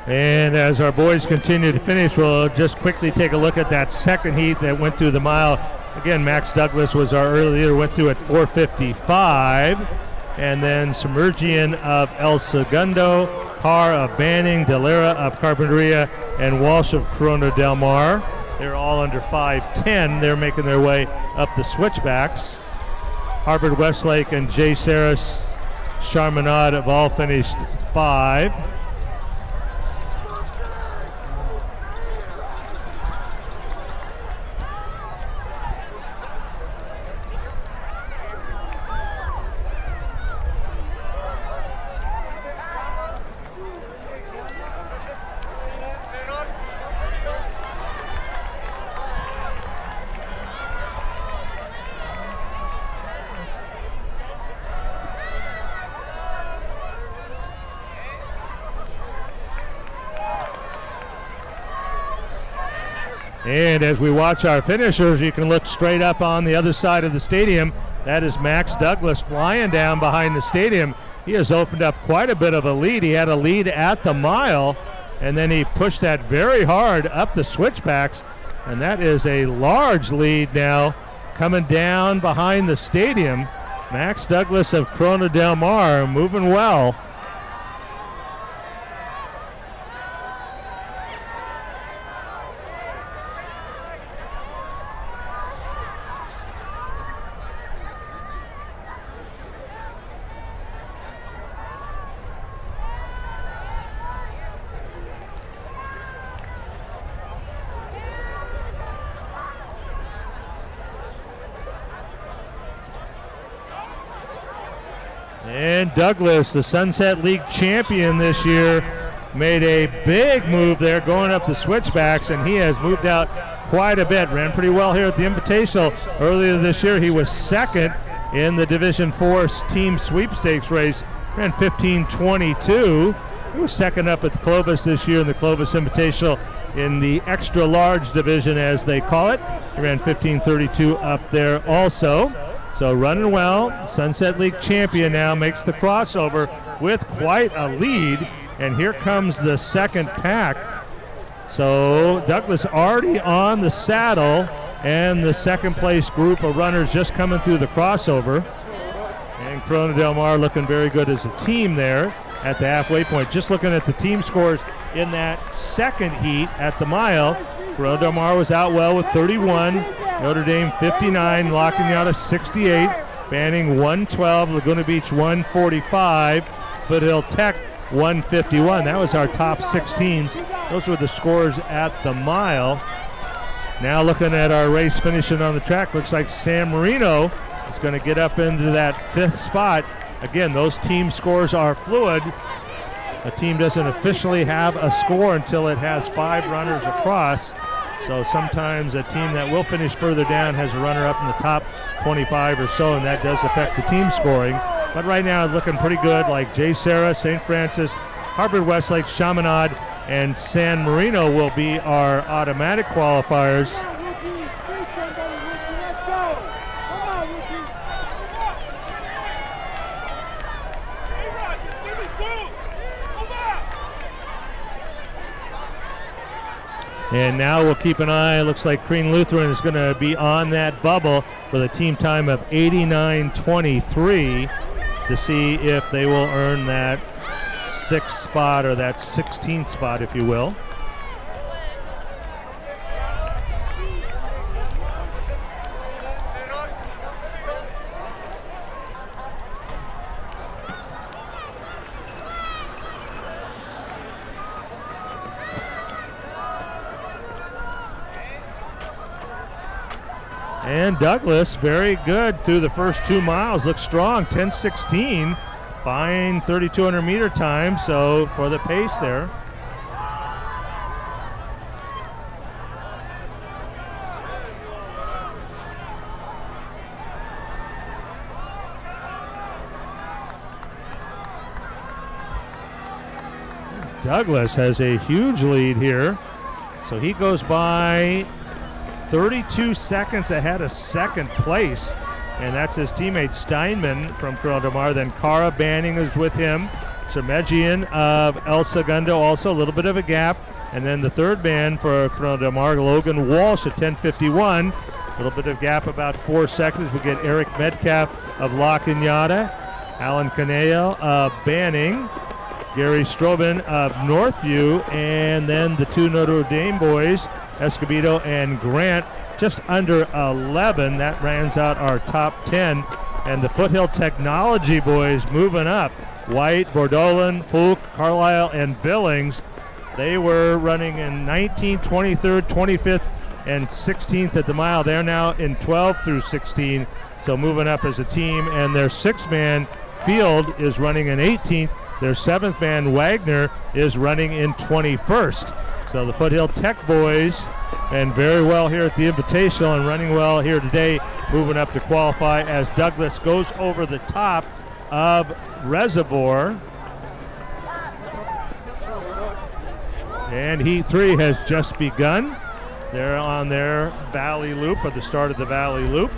And as our boys continue to finish, we'll just quickly take a look at that second heat that went through the mile. Again, Max Douglas was our early leader, went through at 4:55. And then Semerdjian of El Segundo, Carr of Banning, Delera of Carpinteria, and Walsh of Corona Del Mar. They're all under 5:10. They're making their way up the switchbacks. Harvard Westlake and Jay Saris, Charminade have all finished 5. And as we watch our finishers, you can look straight up on the other side of the stadium. That is Max Douglas flying down behind the stadium. He has opened up quite a bit of a lead. He had a lead at the mile, and then he pushed that very hard up the switchbacks, and that is a large lead now coming down behind the stadium. Max Douglas of Corona Del Mar moving well. And Douglas, the Sunset League champion this year, made a big move there going up the switchbacks, and he has moved out quite a bit. Ran pretty well here at the Invitational. Earlier this year, he was second in the Division 4 team sweepstakes race. Ran 15:22. He was second up at the Clovis this year in the Clovis Invitational in the extra large division, as they call it. He ran 15:32 up there also. So running well. Sunset League champion now makes the crossover with quite a lead. And here comes the second pack. So Douglas already on the saddle, and the second place group of runners just coming through the crossover. And Corona Del Mar looking very good as a team there at the halfway point. Just looking at the team scores in that second heat at the mile, Corona Del Mar was out well with 31. Notre Dame 59, La Cañada 68, Banning 112, Laguna Beach 145, Foothill Tech 151. That was our top 16s. Those were the scores at the mile. Now looking at our race finishing on the track, looks like San Marino is going to get up into that 5th spot. Again, those team scores are fluid. A team doesn't officially have a score until it has 5 runners across. So sometimes a team that will finish further down has a runner up in the top 25 or so, and that does affect the team scoring. But right now it's looking pretty good, like Jay Sarah, St. Francis, Harvard Westlake, Chaminade, and San Marino will be our automatic qualifiers. And now we'll keep an eye. Looks like Crean Lutheran is going to be on that bubble with a team time of 89:23 to see if they will earn that 6th spot, or that 16th spot, if you will. And Douglas, very good through the first 2 miles. Looks strong, 10:16. Fine 3,200 meter time, so for the pace there. Douglas has a huge lead here. So he goes by 32 seconds ahead of second place, and that's his teammate Steinman from Corona Del Mar. Then Carr Banning is with him, Semerdjian of El Segundo, also a little bit of a gap. And then the third man for Corona Del Mar, Logan Walsh at 10:51. A little bit of gap, about 4 seconds. We get Eric Metcalf of La Cañada, Alan Canale of Banning, Gary Strobin of Northview, and then the two Notre Dame boys, Escobedo and Grant, just under 11. That rounds out our top 10. And the Foothill Technology boys moving up. White, Bordolin, Fulk, Carlisle, and Billings. They were running in 19th, 23rd, 25th, and 16th at the mile. They're now in 12th through 16, so moving up as a team. And their 6-man field is running in 18th. Their 7th man, Wagner, is running in 21st. So the Foothill Tech boys, and very well here at the Invitational and running well here today, moving up to qualify as Douglas goes over the top of Reservoir. And Heat 3 has just begun. They're on their Valley Loop, or the start of the Valley Loop.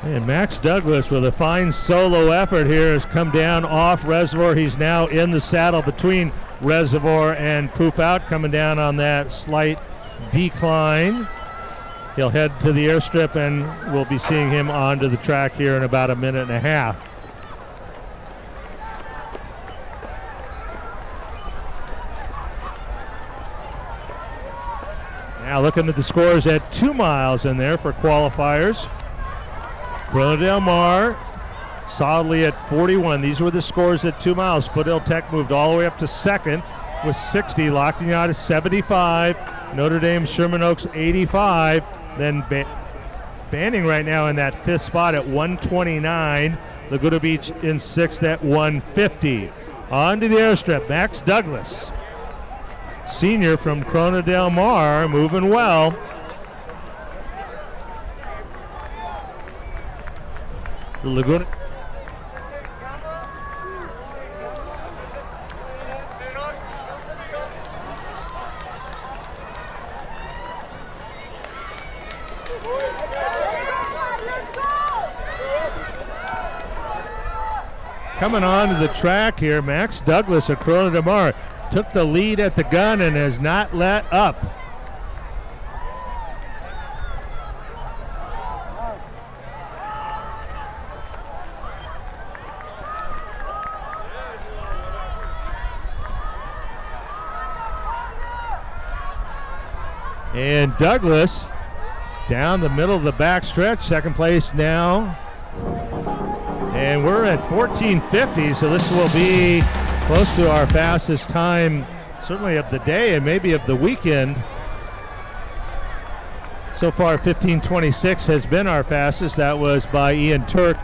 And Max Douglas with a fine solo effort here has come down off Reservoir. He's now in the saddle between Reservoir and Poop Out, coming down on that slight decline. He'll head to the airstrip, and we'll be seeing him onto the track here in about a minute and a half. Now looking at the scores at 2 miles in there for qualifiers. Corona Del Mar solidly at 41. These were the scores at 2 miles. Foothill Tech moved all the way up to second with 60. La Cañada 75. Notre Dame Sherman Oaks 85. Then Banning right now in that 5th spot at 129. Laguna Beach in 6th at 150. On to the airstrip, Max Douglas, senior from Corona Del Mar, moving well. The Laguna. Coming on to the track here, Max Douglas of Corona Del Mar took the lead at the gun and has not let up. And Douglas down the middle of the back stretch, second place now. And we're at 14:50, so this will be close to our fastest time, certainly of the day and maybe of the weekend. So far, 15:26 has been our fastest. That was by Ian Turk,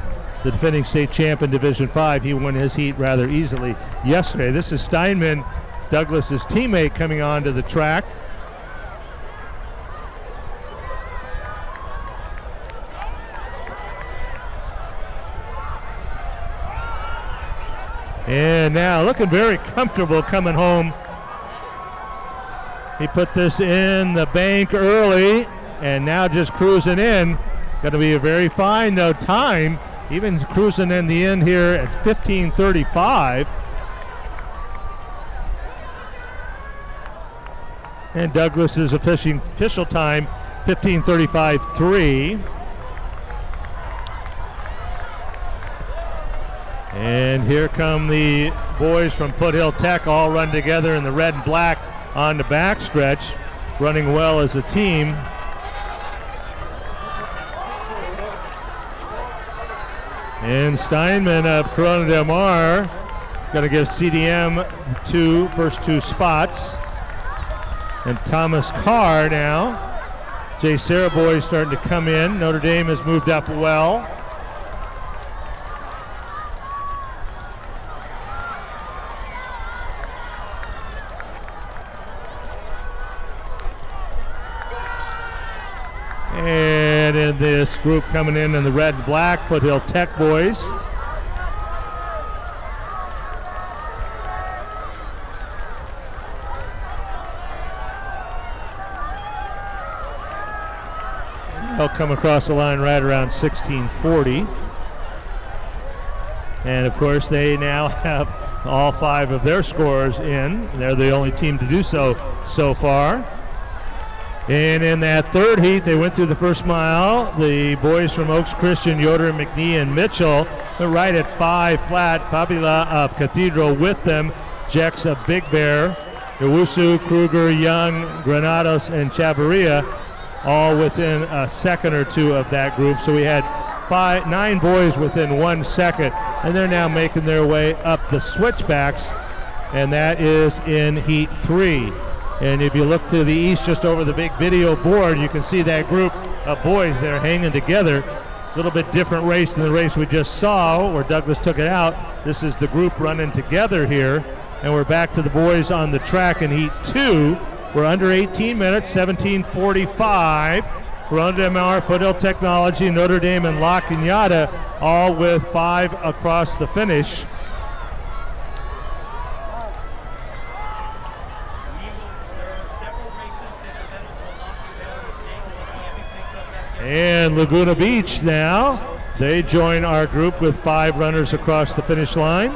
the defending state champ in Division 5. He won his heat rather easily yesterday. This is Steinman, Douglas's teammate, coming onto the track. And now looking very comfortable coming home. He put this in the bank early and now just cruising in. Going to be a very fine though time, even cruising in the end here at 15:35. And Douglas's official time 15:35.3. And here come the boys from Foothill Tech, all run together in the red and black on the backstretch, running well as a team. And Steinman of Corona Del Mar going to give CDM first two spots. And Thomas Carr now. Jay Saraboy starting to come in. Notre Dame has moved up well. And in this group coming in the red and black, Foothill Tech boys. They'll come across the line right around 16:40. And of course, they now have all 5 of their scores in. They're the only team to do so far. And in that third heat, they went through the first mile. The boys from Oaks Christian, Yoder, McNee, and Mitchell, were right at 5 flat. Fabula of Cathedral with them. Jex of Big Bear, Owusu, Kruger, Young, Granados, and Chavarria, all within a second or two of that group. So we had 9 boys within 1 second, and they're now making their way up the switchbacks, and that is in heat 3. And if you look to the east, just over the big video board, you can see that group of boys there hanging together. A little bit different race than the race we just saw where Douglas took it out. This is the group running together here, and we're back to the boys on the track in heat 2. We're under 18 minutes, 17:45. Corona del Mar, Foothill Technology, Notre Dame, and La Cañada, all with 5 across the finish. And Laguna Beach now, they join our group with 5 runners across the finish line.